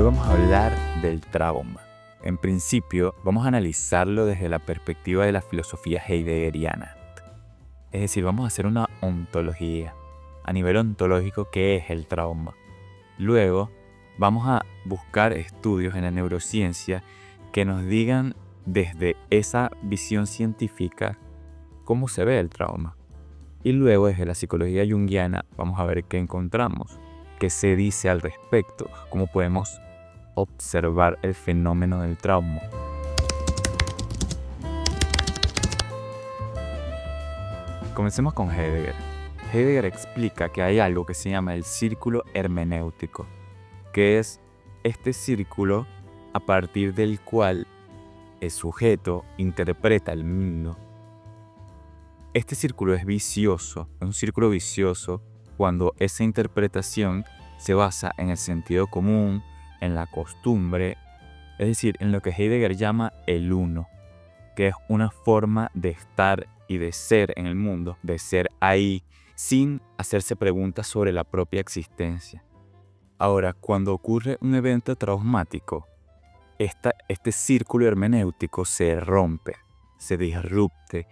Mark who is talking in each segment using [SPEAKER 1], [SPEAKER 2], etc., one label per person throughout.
[SPEAKER 1] vamos a hablar del trauma. En principio, vamos a analizarlo desde la perspectiva de la filosofía heideggeriana. Es decir, vamos a hacer una ontología. A nivel ontológico, ¿qué es el trauma? Luego, vamos a buscar estudios en la neurociencia que nos digan desde esa visión científica cómo se ve el trauma. Y luego, desde la psicología junguiana, vamos a ver qué encontramos, qué se dice al respecto, cómo podemos observar el fenómeno del trauma. Comencemos con Heidegger. Heidegger explica que hay algo que se llama el círculo hermenéutico, que es este círculo a partir del cual el sujeto interpreta el mundo. Este círculo es vicioso, es un círculo vicioso cuando esa interpretación se basa en el sentido común, en la costumbre, es decir, en lo que Heidegger llama el uno, que es una forma de estar y de ser en el mundo, de ser ahí, sin hacerse preguntas sobre la propia existencia. Ahora, cuando ocurre un evento traumático, este círculo hermenéutico se rompe, se disrupte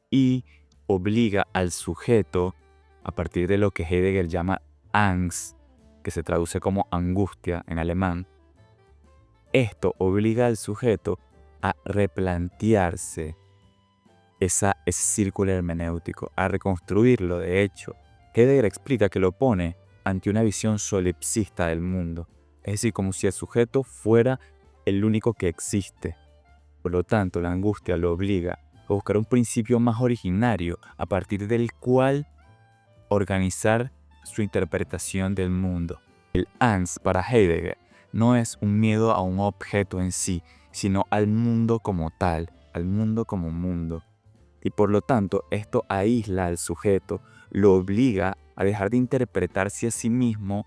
[SPEAKER 1] y obliga al sujeto, a partir de lo que Heidegger llama Angst, que se traduce como angustia en alemán, esto obliga al sujeto a replantearse ese círculo hermenéutico, a reconstruirlo. De hecho, Heidegger explica que lo pone ante una visión solipsista del mundo, es decir, como si el sujeto fuera el único que existe. Por lo tanto, la angustia lo obliga a buscar un principio más originario a partir del cual organizar su interpretación del mundo. El Angst para Heidegger no es un miedo a un objeto en sí, sino al mundo como tal, al mundo como mundo. Y por lo tanto, esto aísla al sujeto, lo obliga a dejar de interpretarse a sí mismo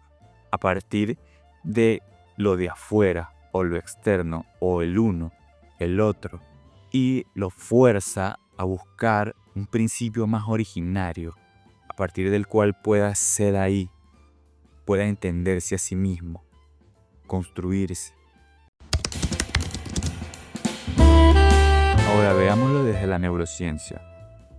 [SPEAKER 1] a partir de lo de afuera, o lo externo, o el uno, el otro, y lo fuerza a buscar un principio más originario, a partir del cual pueda ser ahí, pueda entenderse a sí mismo, construirse. Ahora veámoslo desde la neurociencia.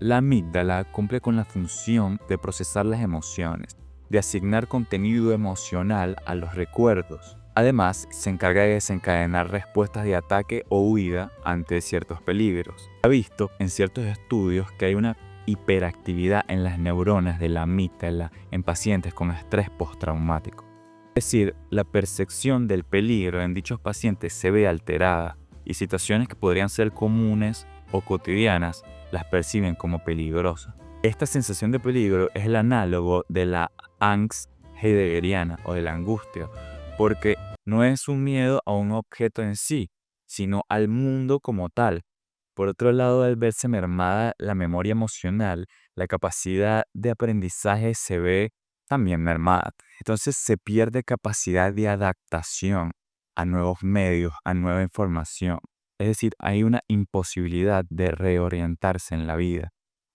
[SPEAKER 1] La amígdala cumple con la función de procesar las emociones, de asignar contenido emocional a los recuerdos. Además, se encarga de desencadenar respuestas de ataque o huida ante ciertos peligros. Se ha visto en ciertos estudios que hay una hiperactividad en las neuronas de la amígdala en pacientes con estrés postraumático. Es decir, la percepción del peligro en dichos pacientes se ve alterada y situaciones que podrían ser comunes o cotidianas las perciben como peligrosas. Esta sensación de peligro es el análogo de la Angst heideggeriana o de la angustia, porque no es un miedo a un objeto en sí, sino al mundo como tal. Por otro lado, al verse mermada la memoria emocional, la capacidad de aprendizaje se ve también mermada. Entonces se pierde capacidad de adaptación a nuevos medios, a nueva información. Es decir, hay una imposibilidad de reorientarse en la vida.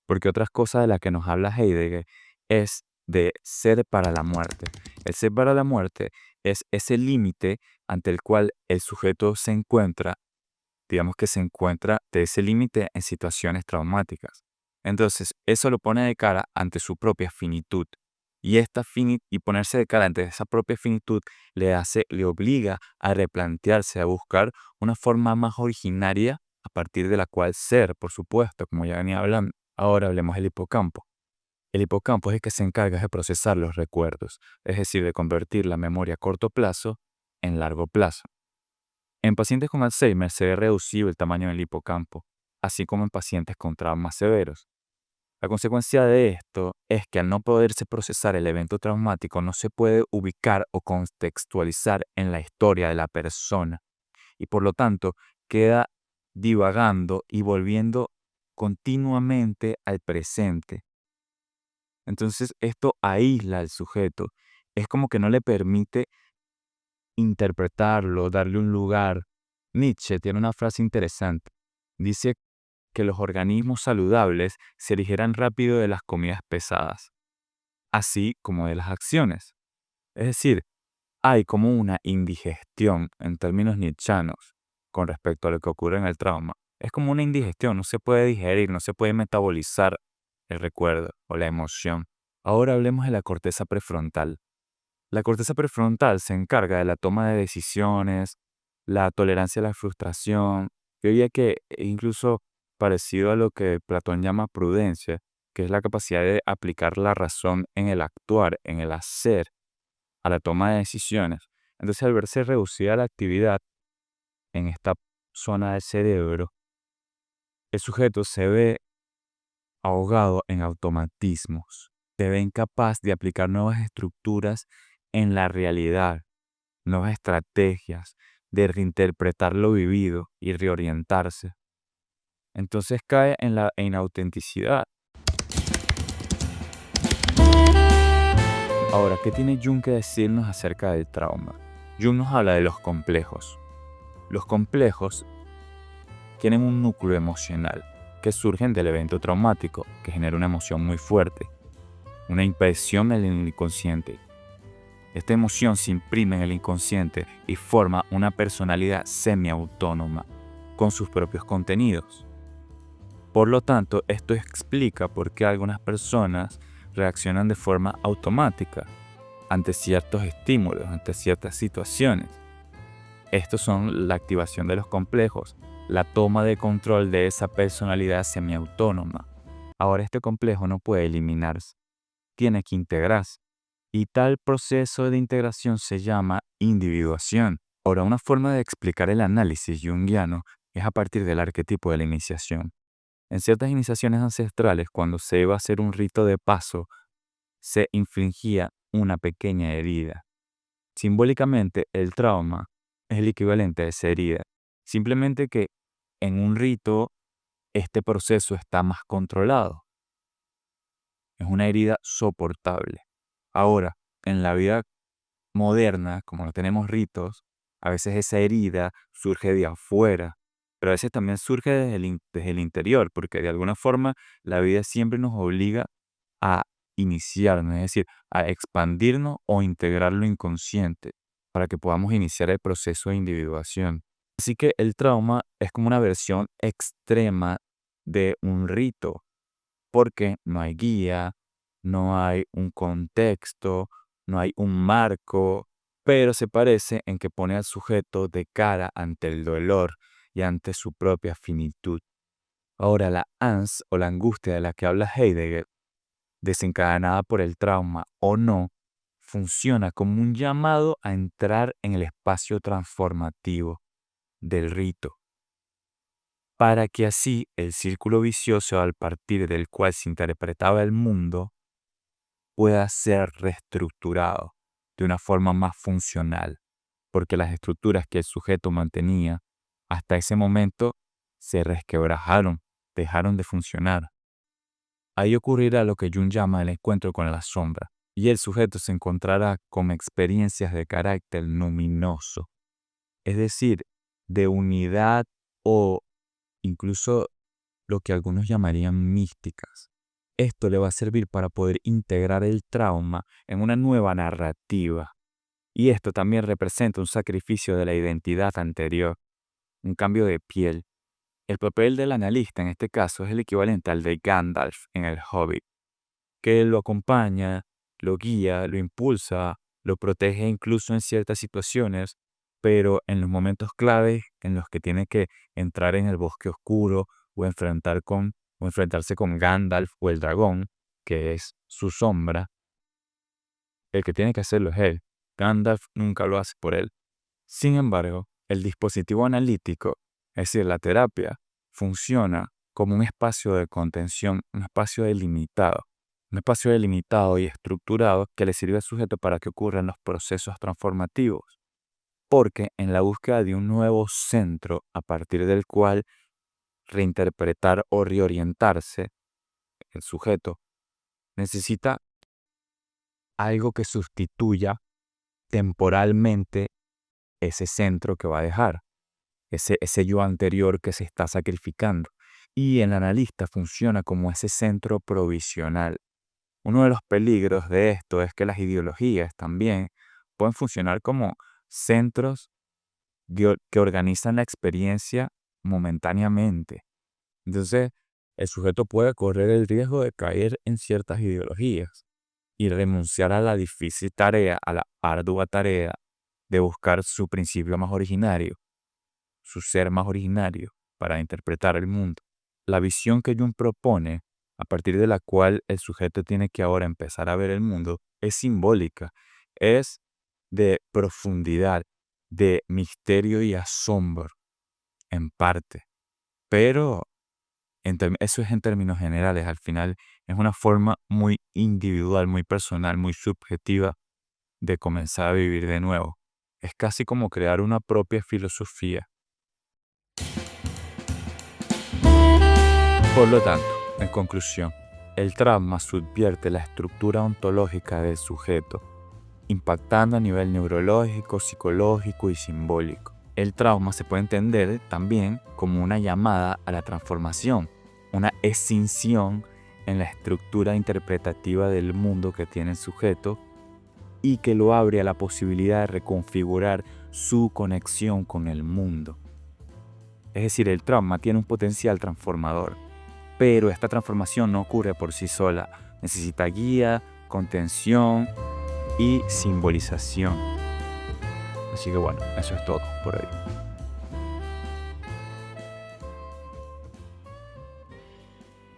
[SPEAKER 1] Porque otras cosas de las que nos habla Heidegger es de ser para la muerte. El ser para la muerte es ese límite ante el cual el sujeto se encuentra, digamos que se encuentra de ese límite en situaciones traumáticas. Entonces, eso lo pone de cara ante su propia finitud. Y ponerse de cara ante esa propia finitud le obliga a replantearse, a buscar una forma más originaria a partir de la cual ser, por supuesto, como ya venía hablando. Ahora hablemos del hipocampo. El hipocampo es el que se encarga de procesar los recuerdos, es decir, de convertir la memoria a corto plazo en largo plazo. En pacientes con Alzheimer se ve reducido el tamaño del hipocampo, así como en pacientes con traumas severos. La consecuencia de esto es que al no poderse procesar el evento traumático no se puede ubicar o contextualizar en la historia de la persona y por lo tanto queda divagando y volviendo continuamente al presente. Entonces esto aísla al sujeto, es como que no le permite interpretarlo, darle un lugar. Nietzsche tiene una frase interesante. Dice que los organismos saludables se aligeran rápido de las comidas pesadas, así como de las acciones. Es decir, hay como una indigestión en términos nietzschianos con respecto a lo que ocurre en el trauma. Es como una indigestión, no se puede digerir, no se puede metabolizar el recuerdo o la emoción. Ahora hablemos de la corteza prefrontal. La corteza prefrontal se encarga de la toma de decisiones, la tolerancia a la frustración. Yo diría que incluso parecido a lo que Platón llama prudencia, que es la capacidad de aplicar la razón en el actuar, en el hacer, a la toma de decisiones. Entonces, al verse reducida la actividad en esta zona del cerebro, el sujeto se ve ahogado en automatismos, se ve incapaz de aplicar nuevas estructuras en la realidad, nuevas estrategias, de reinterpretar lo vivido y reorientarse. Entonces cae en la inautenticidad. Ahora, ¿qué tiene Jung que decirnos acerca del trauma? Jung nos habla de los complejos. Los complejos tienen un núcleo emocional que surgen del evento traumático, que genera una emoción muy fuerte, una impresión en el inconsciente. Esta emoción se imprime en el inconsciente y forma una personalidad semiautónoma, con sus propios contenidos. Por lo tanto, esto explica por qué algunas personas reaccionan de forma automática ante ciertos estímulos, ante ciertas situaciones. Estos son la activación de los complejos, la toma de control de esa personalidad semiautónoma. Ahora este complejo no puede eliminarse, tiene que integrarse. Y tal proceso de integración se llama individuación. Ahora, una forma de explicar el análisis junguiano es a partir del arquetipo de la iniciación. En ciertas iniciaciones ancestrales, cuando se iba a hacer un rito de paso, se infligía una pequeña herida. Simbólicamente, el trauma es el equivalente a esa herida. Simplemente que en un rito, este proceso está más controlado. Es una herida soportable. Ahora, en la vida moderna, como no tenemos ritos, a veces esa herida surge de afuera, pero a veces también surge desde el interior, porque de alguna forma la vida siempre nos obliga a iniciarnos, es decir, a expandirnos o integrar lo inconsciente para que podamos iniciar el proceso de individuación. Así que el trauma es como una versión extrema de un rito, porque no hay guía, no hay un contexto, no hay un marco, pero se parece en que pone al sujeto de cara ante el dolor y ante su propia finitud. Ahora, la Angst o la angustia de la que habla Heidegger, desencadenada por el trauma o no, funciona como un llamado a entrar en el espacio transformativo del rito, para que así el círculo vicioso al partir del cual se interpretaba el mundo pueda ser reestructurado de una forma más funcional, porque las estructuras que el sujeto mantenía hasta ese momento se resquebrajaron, dejaron de funcionar. Ahí ocurrirá lo que Jung llama el encuentro con la sombra, y el sujeto se encontrará con experiencias de carácter luminoso, es decir, de unidad o incluso lo que algunos llamarían místicas. Esto le va a servir para poder integrar el trauma en una nueva narrativa. Y esto también representa un sacrificio de la identidad anterior, un cambio de piel. El papel del analista en este caso es el equivalente al de Gandalf en El Hobbit, que lo acompaña, lo guía, lo impulsa, lo protege incluso en ciertas situaciones, pero en los momentos claves en los que tiene que entrar en el bosque oscuro o enfrentarse con Gandalf o el dragón, que es su sombra, el que tiene que hacerlo es él. Gandalf nunca lo hace por él. Sin embargo, el dispositivo analítico, es decir, la terapia, funciona como un espacio de contención, un espacio delimitado. Un espacio delimitado y estructurado que le sirve al sujeto para que ocurran los procesos transformativos. Porque en la búsqueda de un nuevo centro a partir del cual reinterpretar o reorientarse, el sujeto necesita algo que sustituya temporalmente ese centro que va a dejar, ese yo anterior que se está sacrificando. Y el analista funciona como ese centro provisional. Uno de los peligros de esto es que las ideologías también pueden funcionar como centros que organizan la experiencia momentáneamente. Entonces, el sujeto puede correr el riesgo de caer en ciertas ideologías y renunciar a la difícil tarea, a la ardua tarea de buscar su principio más originario, su ser más originario para interpretar el mundo. La visión que Jung propone, a partir de la cual el sujeto tiene que ahora empezar a ver el mundo, es simbólica, es de profundidad, de misterio y asombro, en parte. Pero eso es en términos generales. Al final es una forma muy individual, muy personal, muy subjetiva de comenzar a vivir de nuevo. Es casi como crear una propia filosofía. Por lo tanto, en conclusión, el trauma subvierte la estructura ontológica del sujeto, impactando a nivel neurológico, psicológico y simbólico. El trauma se puede entender también como una llamada a la transformación, una escinsión en la estructura interpretativa del mundo que tiene el sujeto y que lo abre a la posibilidad de reconfigurar su conexión con el mundo. Es decir, el trauma tiene un potencial transformador, pero esta transformación no ocurre por sí sola. Necesita guía, contención y simbolización. Así que bueno, eso es todo por hoy.